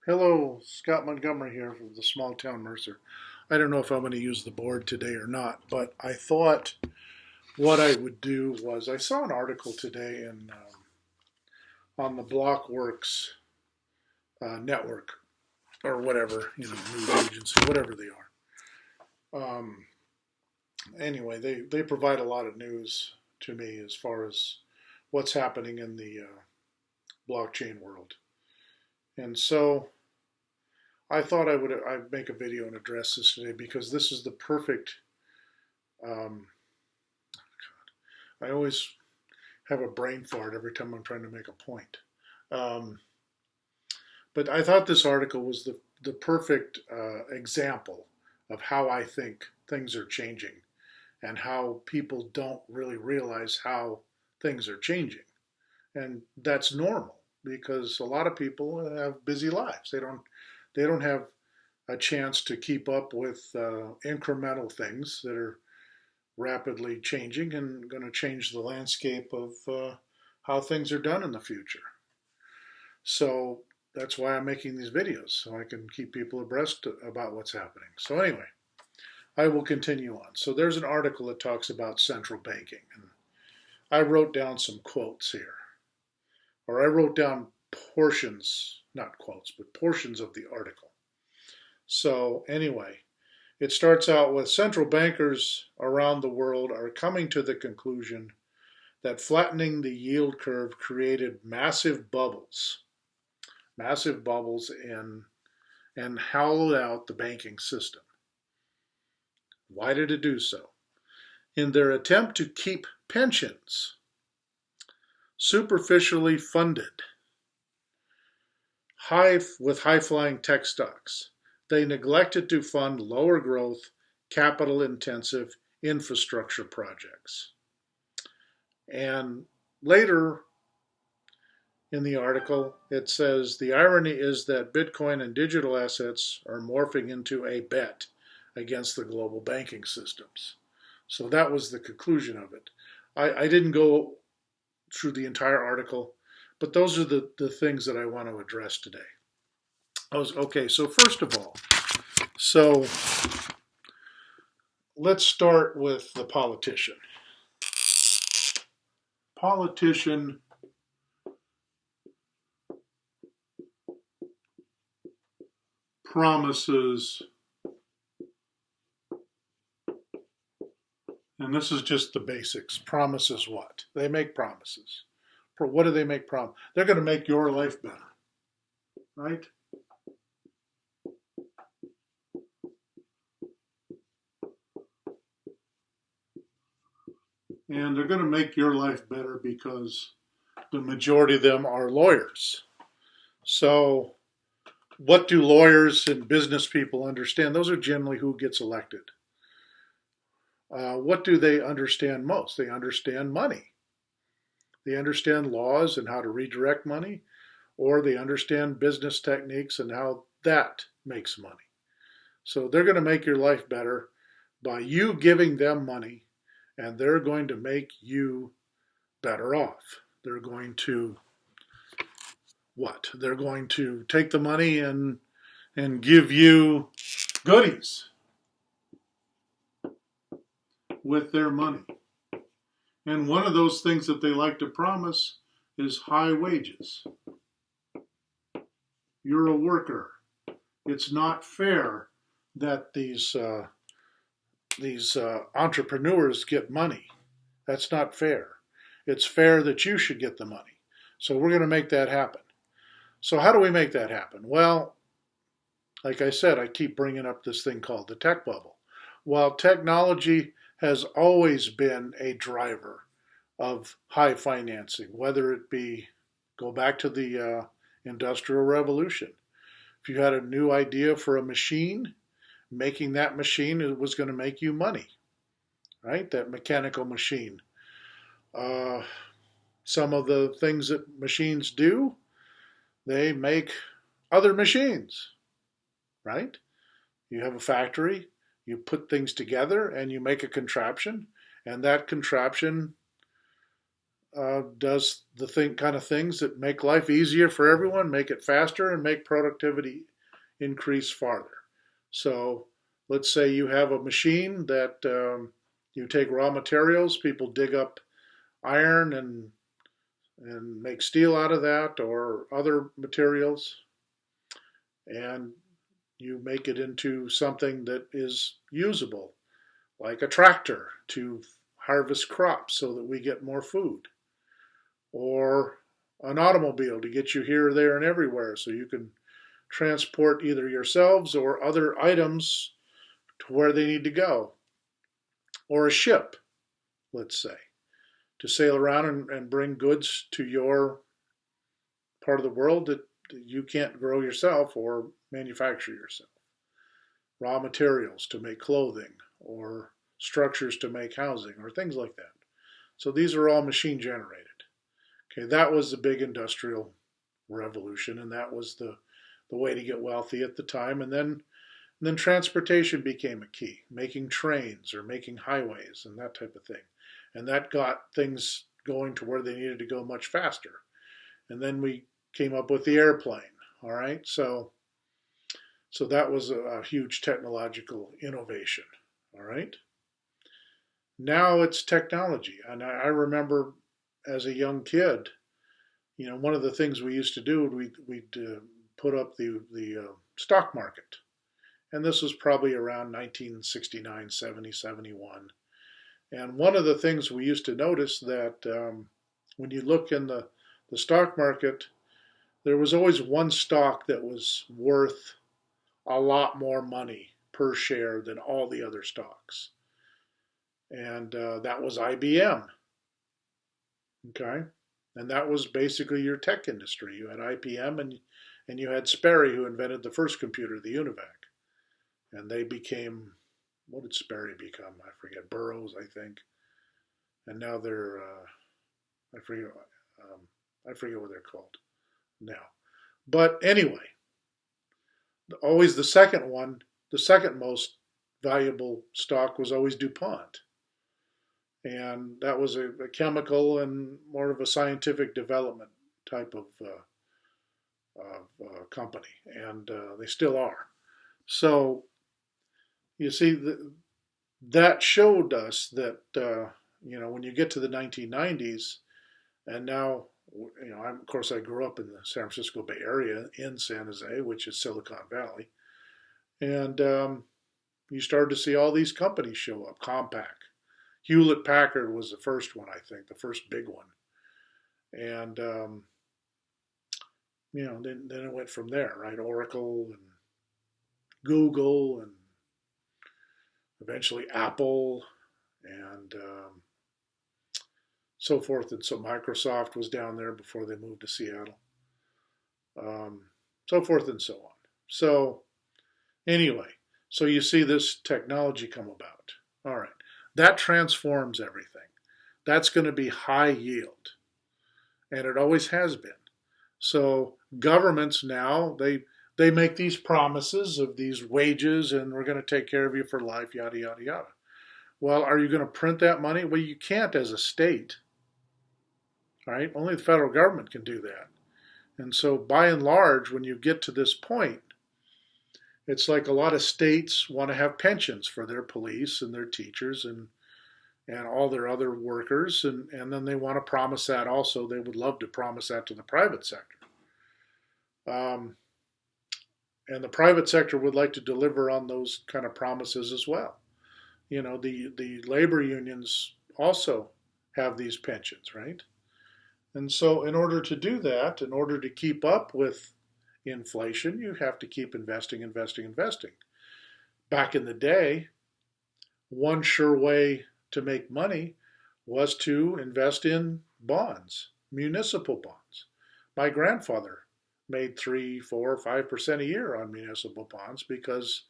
Hello, Scott Montgomery here from the small town Mercer. I don't know if I'm going to use the board today or not, but I thought what I would do was I saw an article today on the Blockworks network or whatever, news agency, whatever they are. Anyway, they provide a lot of news to me as far as what's happening in the blockchain world. And so I thought I'd make a video and address this today because this is the perfect. Um, I always have a brain fart every time I'm trying to make a point. Um, but I thought this article was the perfect example of how I think things are changing and how people don't really realize how things are changing. And that's normal because a lot of people have busy lives. They don't have a chance to keep up with incremental things that are rapidly changing and going to change the landscape of how things are done in the future. So that's why I'm making these videos, so I can keep people abreast about what's happening. So anyway, I will continue on. So there's an article that talks about central banking, and I wrote down some quotes here, or I wrote down portions, not quotes, but portions of the article. So anyway, it starts out with central bankers around the world are coming to the conclusion that flattening the yield curve created massive bubbles and hollowed out the banking system. Why did it do so? In their attempt to keep pensions superficially funded with high-flying tech stocks, they neglected to fund lower growth, capital intensive infrastructure projects. And later in the article, it says the irony is that Bitcoin and digital assets are morphing into a bet against the global banking systems. So that was the conclusion of it. I didn't go through the entire article, but those are the things that I want to address today. Okay, so first of all, so let's start with the politician. Politician promises, and this is just the basics. Promises what? They make promises. What do they make promises? They're going to make your life better, right? And they're going to make your life better because the majority of them are lawyers. So what do lawyers and business people understand? Those are generally who gets elected. What do they understand most? They understand money. They understand laws and how to redirect money, or they understand business techniques and how that makes money. So they're going to make your life better by you giving them money, and they're going to make you better off. They're going to what? They're going to take the money and give you goodies with their money. And one of those things that they like to promise is high wages. You're a worker. It's not fair that these entrepreneurs get money. That's not fair. It's fair that you should get the money. So we're going to make that happen. So how do we make that happen? Well, like I said, I keep bringing up this thing called the tech bubble. While technology has always been a driver of high financing, whether it be, go back to the Industrial Revolution. If you had a new idea for a machine, making that machine was going to make you money, right? That mechanical machine. Some of the things that machines do, they make other machines, right? You have a factory, you put things together, and you make a contraption, and that contraption does the kind of things that make life easier for everyone, make it faster, and make productivity increase farther. So let's say you have a machine that you take raw materials, people dig up iron and make steel out of that or other materials, and you make it into something that is usable, like a tractor to harvest crops so that we get more food, or an automobile to get you here, there, and everywhere so you can transport either yourselves or other items to where they need to go, or a ship, let's say, to sail around and bring goods to your part of the world that you can't grow yourself or manufacture yourself. Raw materials to make clothing, or structures to make housing, or things like that. So these are all machine generated. Okay, that was the big industrial revolution, and that was the way to get wealthy at the time. And then transportation became a key, making trains or making highways and that type of thing. And that got things going to where they needed to go much faster. And then we came up with the airplane. All right, so that was a huge technological innovation. All right. Now it's technology, and I remember as a young kid, one of the things we used to do, we'd put up the stock market, and this was probably around 1969, 70, 71. And one of the things we used to notice that when you look in the stock market, there was always one stock that was worth a lot more money per share than all the other stocks. And that was IBM. Okay. And that was basically your tech industry. You had IBM and you had Sperry, who invented the first computer, the UNIVAC. And they became, what did Sperry become? I forget, Burroughs, I think. And now they're, I forget what they're called now. But anyway, always the second most valuable stock was always DuPont. And that was a chemical and more of a scientific development type of company, and they still are. So you see, that showed us that when you get to the 1990s, and now of course I grew up in the San Francisco Bay Area in San Jose, which is Silicon Valley, and you started to see all these companies show up. Compaq, Hewlett Packard was the first one, I think, the first big one. And, then it went from there, right? Oracle and Google and eventually Apple and so forth. And so Microsoft was down there before they moved to Seattle. So forth and so on. So anyway, so you see this technology come about. All right. That transforms everything. That's going to be high yield. And it always has been. So governments now, they make these promises of these wages and we're going to take care of you for life, yada, yada, yada. Well, are you going to print that money? Well, you can't as a state. Right? Only the federal government can do that. And so by and large, when you get to this point, it's like a lot of states want to have pensions for their police and their teachers and all their other workers, and then they want to promise that also. They would love to promise that to the private sector. And the private sector would like to deliver on those kind of promises as well. The labor unions also have these pensions, right? And so in order to do that, in order to keep up with inflation, you have to keep investing, investing, investing. Back in the day, one sure way to make money was to invest in bonds, municipal bonds. My grandfather made 3, 4, 5% a year on municipal bonds because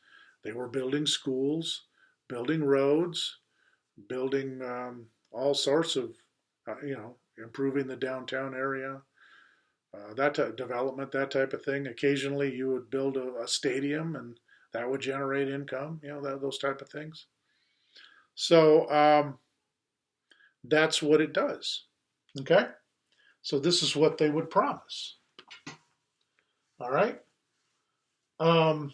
they were building schools, building roads, building all sorts of, improving the downtown area, development, that type of thing. Occasionally you would build a stadium and that would generate income, those type of things. So that's what it does. Okay? So this is what they would promise. All right? Um,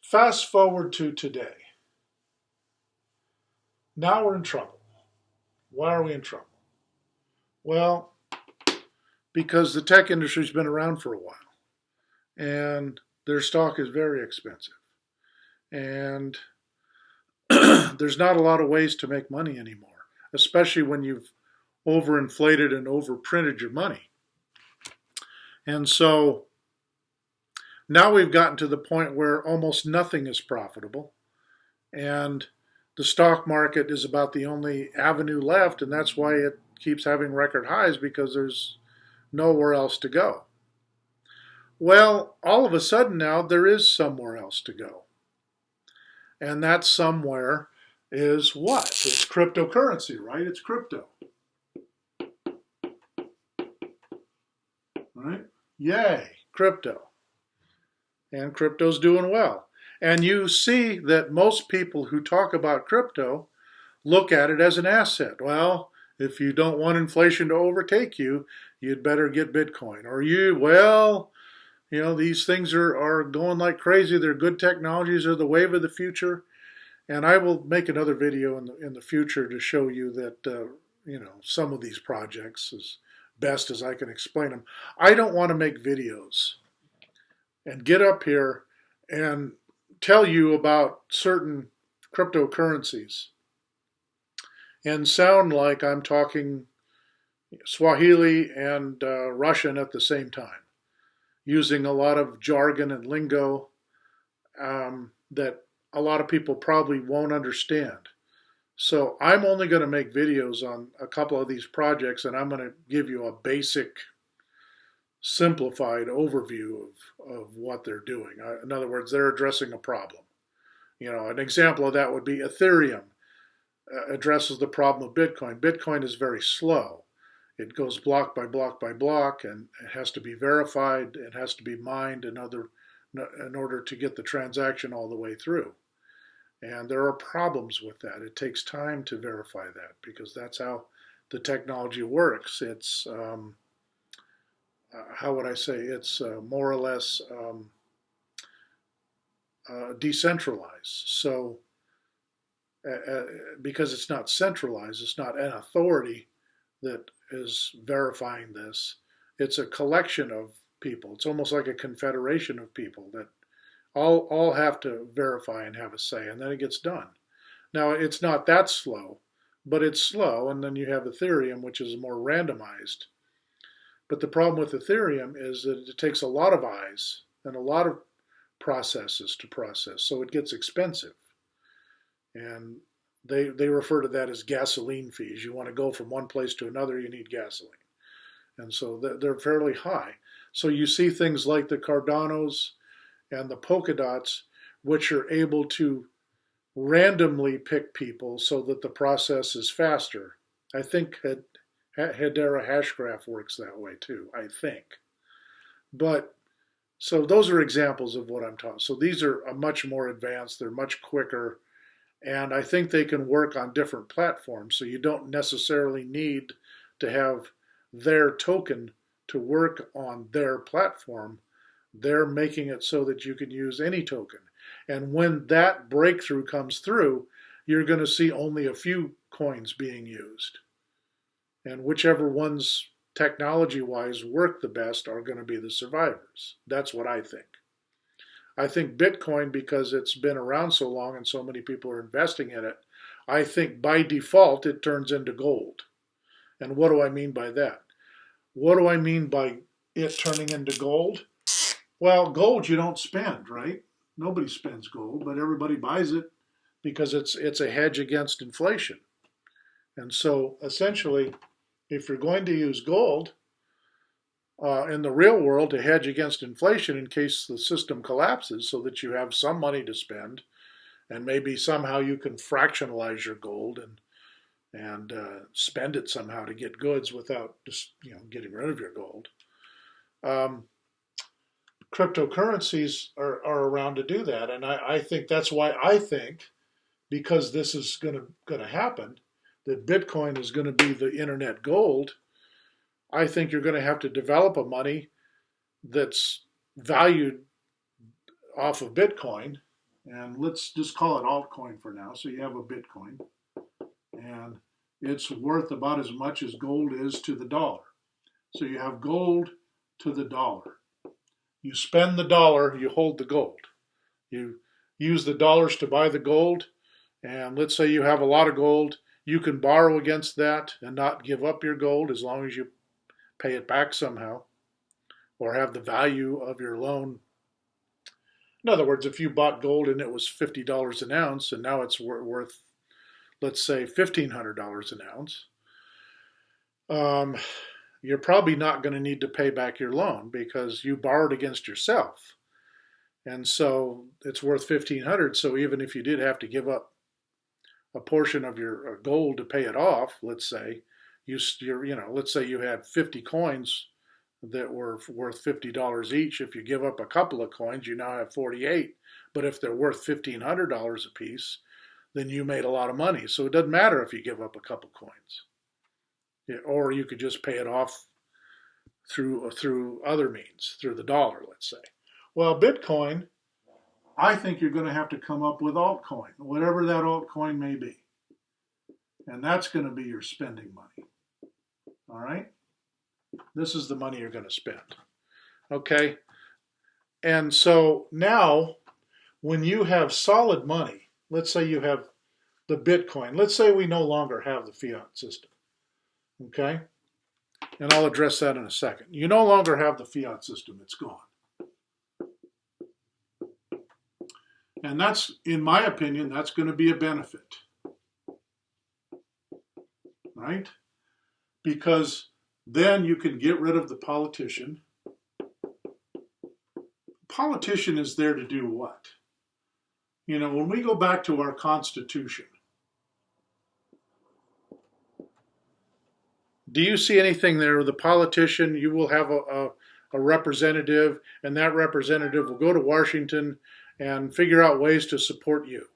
Fast forward to today. Now we're in trouble. Why are we in trouble? Well, because the tech industry's been around for a while and their stock is very expensive. And there's not a lot of ways to make money anymore, especially when you've overinflated and overprinted your money. And so now we've gotten to the point where almost nothing is profitable. And the stock market is about the only avenue left, and that's why it keeps having record highs, because there's nowhere else to go. Well, all of a sudden now there is somewhere else to go. And that somewhere is what? It's cryptocurrency, right? It's crypto. Right? Yay, crypto. And crypto's doing well. And you see that most people who talk about crypto look at it as an asset. Well, if you don't want inflation to overtake you, you'd better get Bitcoin. Or these things are going like crazy. They're good technologies. They're the wave of the future. And I will make another video in the future to show you that, some of these projects, as best as I can explain them. I don't want to make videos and get up here and tell you about certain cryptocurrencies and sound like I'm talking Swahili and Russian at the same time, using a lot of jargon and lingo that a lot of people probably won't understand. So I'm only going to make videos on a couple of these projects, and I'm going to give you a basic, simplified overview of what they're doing. In other words, they're addressing a problem. An example of that would be Ethereum addresses the problem of Bitcoin. Bitcoin is very slow. It goes block by block by block, and it has to be verified. It has to be mined in order to get the transaction all the way through. And there are problems with that. It takes time to verify that because that's how the technology works. It's, how would I say, it's more or less decentralized. So because it's not centralized, it's not an authority that is verifying this. It's a collection of people. It's almost like a confederation of people that all have to verify and have a say, and then it gets done. Now, it's not that slow, but it's slow, and then you have Ethereum, which is more randomized. But the problem with Ethereum is that it takes a lot of eyes and a lot of processes to process, so it gets expensive. And they refer to that as gasoline fees. You want to go from one place to another, you need gasoline. And so they're fairly high. So you see things like the Cardanos and the Polkadots, which are able to randomly pick people so that the process is faster. I think Hedera Hashgraph works that way too, I think. But so those are examples of what I'm talking. So these are much more advanced, they're much quicker, and I think they can work on different platforms. So you don't necessarily need to have their token to work on their platform. They're making it so that you can use any token. And when that breakthrough comes through, you're going to see only a few coins being used. And whichever ones technology-wise work the best are going to be the survivors. That's what I think. I think Bitcoin, because it's been around so long and so many people are investing in it, I think by default it turns into gold. And what do I mean by that? What do I mean by it turning into gold? Well, gold you don't spend, right? Nobody spends gold, but everybody buys it because it's a hedge against inflation. And so essentially, if you're going to use gold in the real world to hedge against inflation in case the system collapses so that you have some money to spend, and maybe somehow you can fractionalize your gold and spend it somehow to get goods without just getting rid of your gold. Cryptocurrencies are around to do that, and I think that's why I think, because this is going to happen, that Bitcoin is going to be the internet gold, I think you're going to have to develop a money that's valued off of Bitcoin, and let's just call it altcoin for now. So you have a Bitcoin, and it's worth about as much as gold is to the dollar. So you have gold to the dollar. You spend the dollar, you hold the gold. You use the dollars to buy the gold, and let's say you have a lot of gold, you can borrow against that and not give up your gold as long as you pay it back somehow or have the value of your loan. In other words, if you bought gold and it was $50 an ounce and now it's worth, let's say, $1,500 an ounce, you're probably not going to need to pay back your loan because you borrowed against yourself. And so it's worth $1,500. So even if you did have to give up a portion of your gold to pay it off, let's say, let's say you had 50 coins that were worth $50 each. If you give up a couple of coins, you now have 48. But if they're worth $1,500 a piece, then you made a lot of money. So it doesn't matter if you give up a couple coins. Or you could just pay it off through other means, through the dollar, let's say. Well, Bitcoin, I think you're going to have to come up with altcoin, whatever that altcoin may be. And that's going to be your spending money. All right? This is the money you're going to spend. Okay? And so now, when you have solid money, let's say you have the Bitcoin. Let's say we no longer have the fiat system. Okay? And I'll address that in a second. You no longer have the fiat system. It's gone. And that's, in my opinion, that's going to be a benefit. Right? Because then you can get rid of the politician. Politician is there to do what? You know, when we go back to our Constitution, do you see anything there with the politician? You will have a representative, and that representative will go to Washington and figure out ways to support you.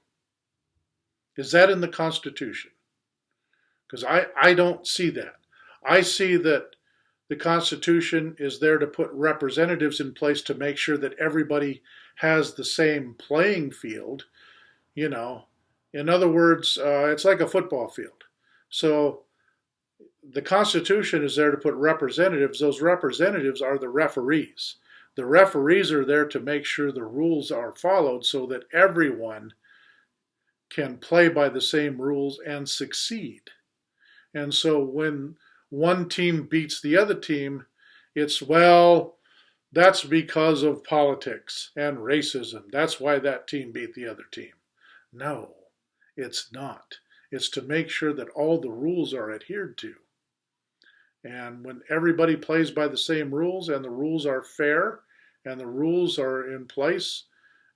Is that in the Constitution? Because I don't see that. I see that the Constitution is there to put representatives in place to make sure that everybody has the same playing field. You know, in other words, it's like a football field. So the Constitution is there to put representatives. Those representatives are the referees. The referees are there to make sure the rules are followed so that everyone can play by the same rules and succeed. And so when one team beats the other team, it's, well, that's because of politics and racism. That's why that team beat the other team. No, it's not. It's to make sure that all the rules are adhered to. And when everybody plays by the same rules and the rules are fair and the rules are in place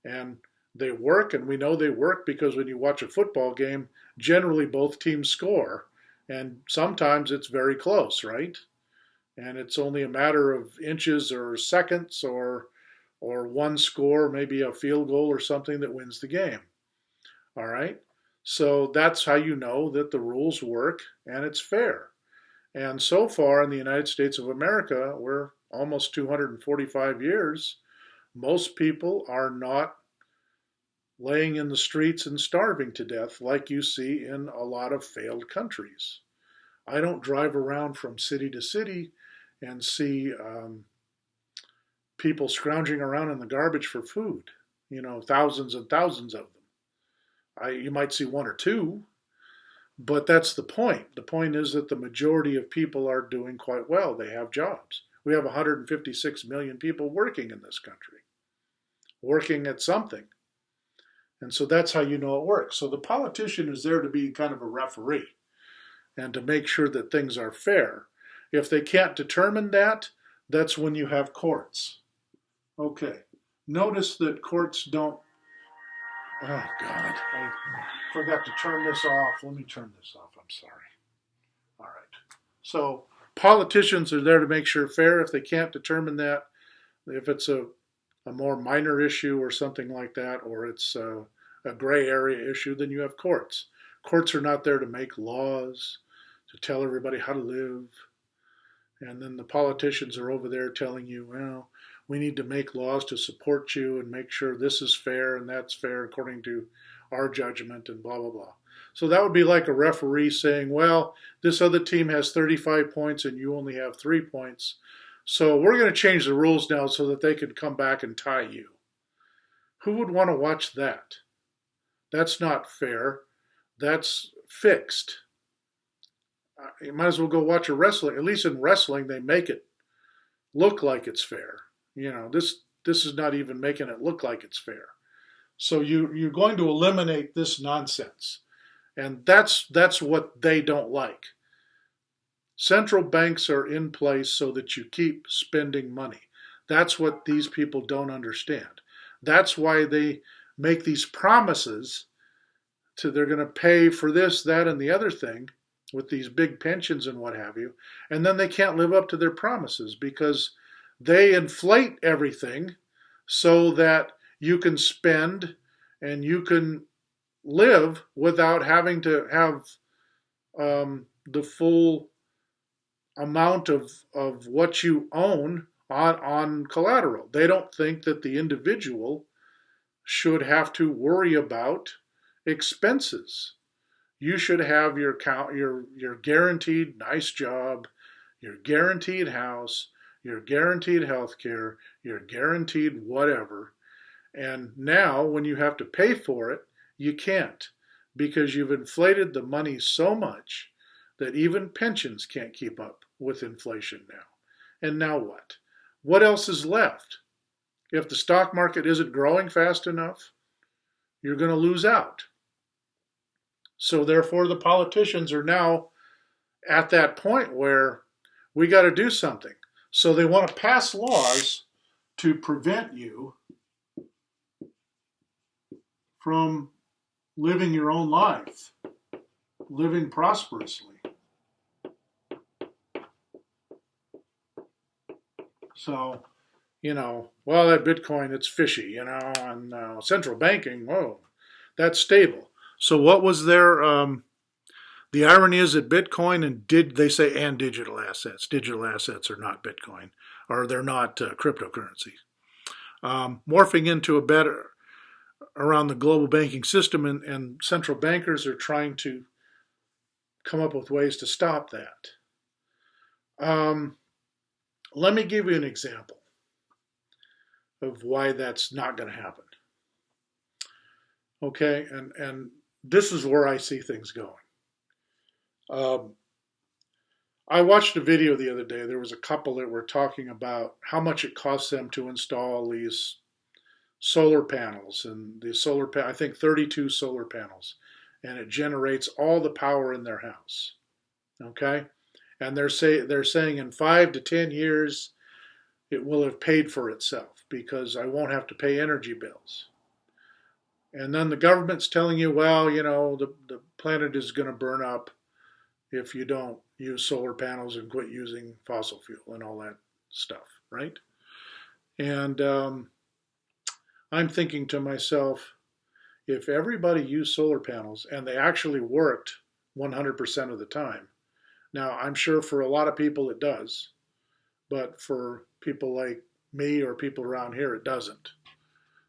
and they work, and we know they work because when you watch a football game, generally both teams score. And sometimes it's very close, right? And it's only a matter of inches or seconds or one score, maybe a field goal or something that wins the game. All right? So that's how you know that the rules work and it's fair. And so far in the United States of America, we're almost 245 years, most people are not laying in the streets and starving to death like you see in a lot of failed countries. I don't drive around from city to city and see people scrounging around in the garbage for food, you know, thousands and thousands of them. You might see one or two, but that's the point. The point is that the majority of people are doing quite well. They have jobs. We have 156 million people working in this country, working at something. And so that's how you know it works. So the politician is there to be kind of a referee and to make sure that things are fair. If they can't determine that, that's when you have courts. Okay. Notice that courts don't... Oh, God. I forgot to turn this off. Let me turn this off. I'm sorry. All right. So politicians are there to make sure fair. If they can't determine that, if it's a more minor issue or something like that, or it's a gray area issue, then you have courts. Courts are not there to make laws, to tell everybody how to live. And then the politicians are over there telling you, well, we need to make laws to support you and make sure this is fair and that's fair according to our judgment and blah, blah, blah. So that would be like a referee saying, well, this other team has 35 points and you only have 3 points. So we're going to change the rules now so that they can come back and tie you. Who would want to watch that? That's not fair. That's fixed. You might as well go watch a wrestling. At least in wrestling, they make it look like it's fair. This is not even making it look like it's fair. So you're going to eliminate this nonsense, and that's what they don't like. Central banks are in place so that you keep spending money. That's what these people don't understand. That's why they make these promises they're going to pay for this, that, and the other thing with these big pensions and what have you, and then they can't live up to their promises because they inflate everything so that you can spend and you can live without having to have the full amount of what you own on collateral. They don't think that the individual should have to worry about expenses. You should have your guaranteed nice job, your guaranteed house, your guaranteed health care, your guaranteed whatever. And now when you have to pay for it, you can't because you've inflated the money so much that even pensions can't keep up with inflation now. And now what? What else is left? If the stock market isn't growing fast enough, you're going to lose out. So therefore, the politicians are now at that point where we got to do something. So they want to pass laws to prevent you from living your own life, living prosperously. So, well, that Bitcoin, it's fishy, and central banking, whoa, that's stable. So what was their, the irony is that Bitcoin and digital assets. Digital assets are not Bitcoin, or they're not cryptocurrencies. Morphing into a better, around the global banking system, and central bankers are trying to come up with ways to stop that. Let me give you an example of why that's not going to happen. Okay, and this is where I see things going. I watched a video the other day. There was a couple that were talking about how much it costs them to install these solar panels, and I think 32 solar panels, and it generates all the power in their house. Okay, and they're saying in 5 to 10 years it will have paid for itself because I won't have to pay energy bills. And then the government's telling you, well, the planet is going to burn up if you don't use solar panels and quit using fossil fuel and all that stuff, right? And I'm thinking to myself, if everybody used solar panels and they actually worked 100% of the time, now I'm sure for a lot of people it does, but for people like me or people around here it doesn't,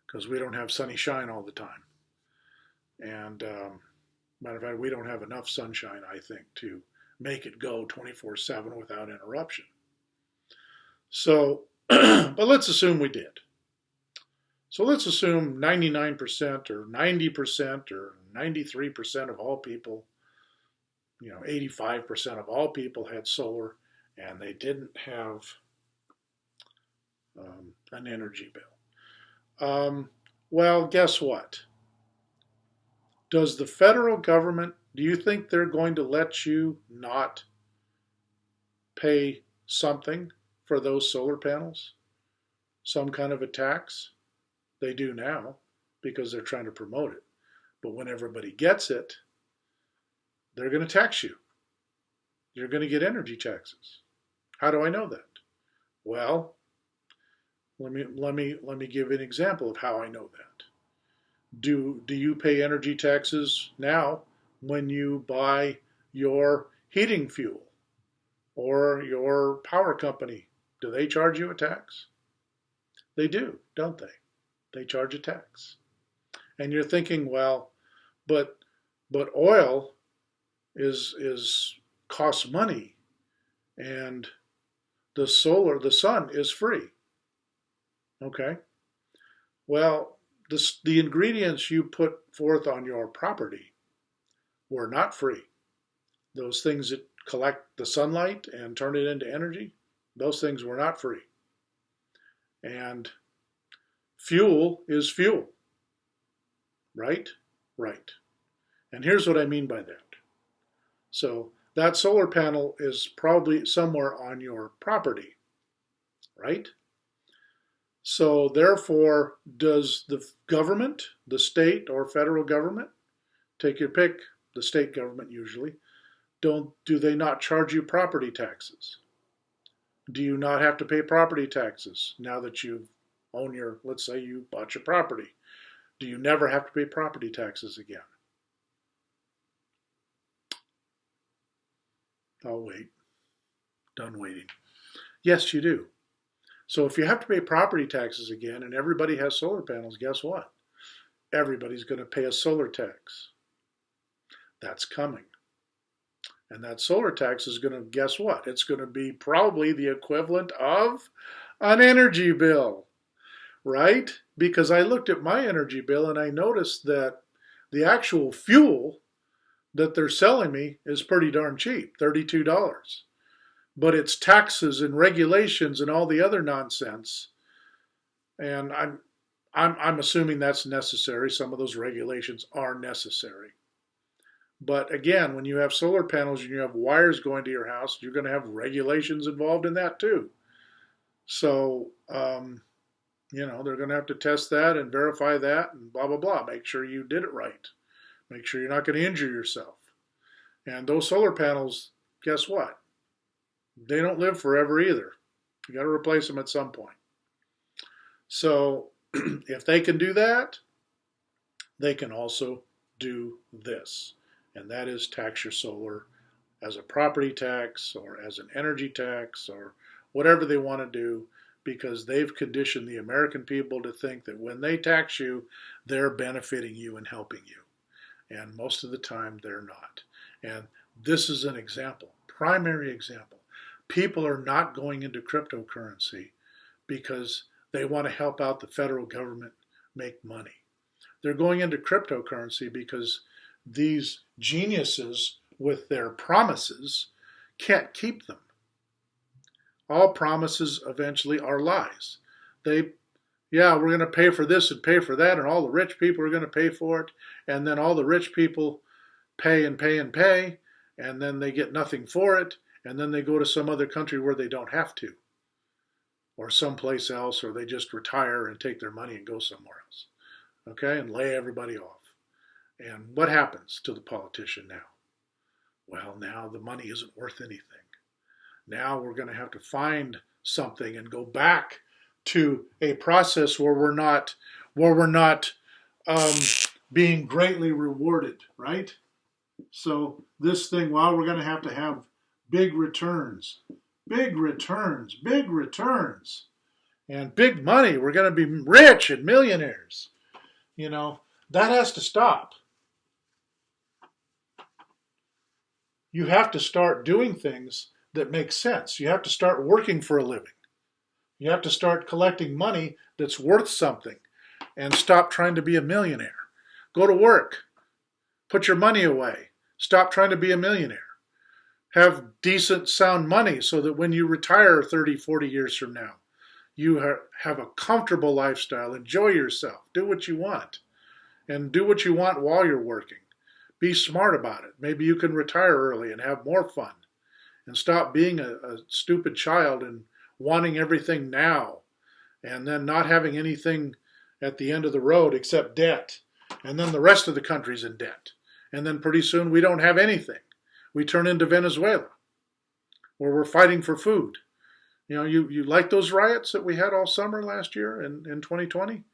because we don't have sunny shine all the time. And matter of fact, we don't have enough sunshine, I think, to make it go 24/7 without interruption. So, but let's assume we did. So let's assume 99% or 90% or 93% of all people, 85% of all people had solar and they didn't have an energy bill. Well, guess what? Does the federal government, do you think they're going to let you not pay something for those solar panels? Some kind of a tax? They do now because they're trying to promote it. But when everybody gets it, they're going to tax you. You're going to get energy taxes. How do I know that? Well, let me give an example of how I know that. Do you pay energy taxes now when you buy your heating fuel? or your power company, do they charge you a tax? They do, don't they? They charge a tax. And you're thinking, well, but oil is costs money, and the sun is free. Okay. Well, the ingredients you put forth on your property were not free. Those things that collect the sunlight and turn it into energy, those things were not free. And fuel is fuel, right? Right. And here's what I mean by that. So that solar panel is probably somewhere on your property, right? So therefore, does the government, the state or federal government, take your pick, the state government usually, do they not charge you property taxes? Do you not have to pay property taxes now that you own your, let's say you bought your property? Do you never have to pay property taxes again? I'll wait. Done waiting. Yes, you do. So if you have to pay property taxes again and everybody has solar panels, guess what? Everybody's going to pay a solar tax. That's coming. And that solar tax is going to, guess what? It's going to be probably the equivalent of an energy bill, right? Because I looked at my energy bill and I noticed that the actual fuel that they're selling me is pretty darn cheap, $32. But it's taxes and regulations and all the other nonsense. And I'm assuming that's necessary. Some of those regulations are necessary. But again, when you have solar panels and you have wires going to your house, you're going to have regulations involved in that too. So, they're going to have to test that and verify that and blah, blah, blah. Make sure you did it right. Make sure you're not going to injure yourself. And those solar panels, guess what? They don't live forever either. You got to replace them at some point. So if they can do that, they can also do this. And that is tax your solar as a property tax or as an energy tax or whatever they want to do, because they've conditioned the American people to think that when they tax you, they're benefiting you and helping you. And most of the time, they're not. And this is an example, primary example. People are not going into cryptocurrency because they want to help out the federal government make money. They're going into cryptocurrency because these geniuses with their promises can't keep them. All promises eventually are lies. We're going to pay for this and pay for that, and all the rich people are going to pay for it, and then all the rich people pay and pay and pay, and then they get nothing for it, and then they go to some other country where they don't have to, or someplace else, or they just retire and take their money and go somewhere else, okay, and lay everybody off. And what happens to the politician now? Well, now the money isn't worth anything. Now we're going to have to find something and go back to a process where we're not being greatly rewarded, right? So this thing, we're going to have big returns, and big money. We're going to be rich and millionaires. That has to stop. You have to start doing things that make sense. You have to start working for a living. You have to start collecting money that's worth something and stop trying to be a millionaire. Go to work. Put your money away. Stop trying to be a millionaire. Have decent, sound money so that when you retire 30, 40 years from now, you have a comfortable lifestyle. Enjoy yourself. Do what you want. And do what you want while you're working. Be smart about it. Maybe you can retire early and have more fun. And stop being a stupid child and wanting everything now. And then not having anything at the end of the road except debt. And then the rest of the country's in debt. And then pretty soon we don't have anything. We turn into Venezuela, where we're fighting for food. You like those riots that we had all summer last year in 2020?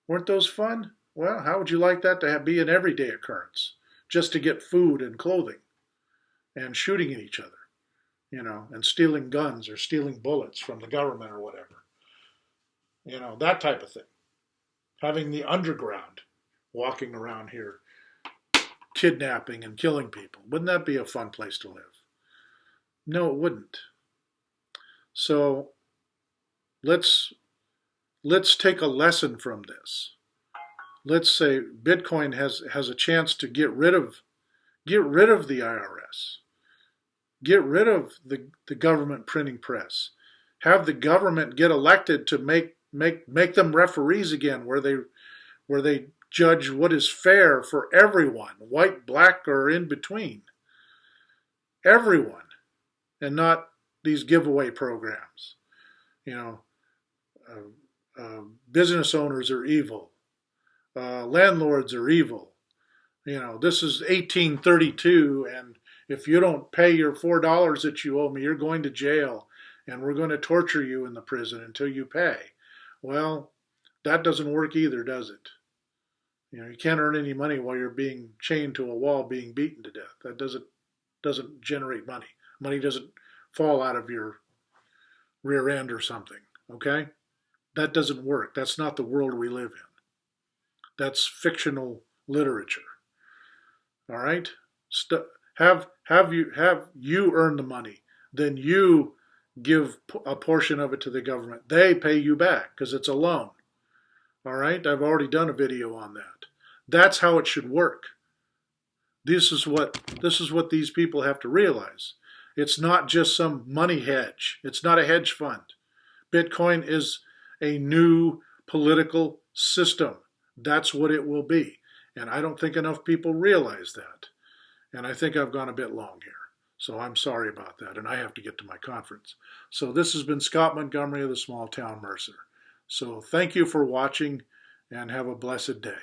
Weren't those fun? Well, how would you like that to be an everyday occurrence? Just to get food and clothing and shooting at each other. and stealing guns or stealing bullets from the government or whatever. That type of thing. Having the underground walking around here kidnapping and killing people. Wouldn't that be a fun place to live? No, it wouldn't. So let's take a lesson from this. Let's say Bitcoin has a chance to get rid of the IRS, get rid of the government printing press, have the government get elected to make them referees again, where they judge what is fair for everyone, white, black, or in between, everyone, and not these giveaway programs. Business owners are evil, landlords are evil. This is 1832, and if you don't pay your $4 that you owe me, you're going to jail, and we're going to torture you in the prison until you pay. Well, that doesn't work either, does it? You can't earn any money while you're being chained to a wall, being beaten to death. That doesn't generate money. Money doesn't fall out of your rear end or something. Okay, that doesn't work. That's not the world we live in. That's fictional literature. All right, have you earn the money, then you give a portion of it to the government. They pay you back because it's a loan. All right, I've already done a video on that. That's how it should work. This is what these people have to realize. It's not just some money hedge. It's not a hedge fund. Bitcoin is a new political system. That's what it will be. And I don't think enough people realize that. And I think I've gone a bit long here. So I'm sorry about that. And I have to get to my conference. So this has been Scott Montgomery of the Small Town Mercer. So thank you for watching, and have a blessed day.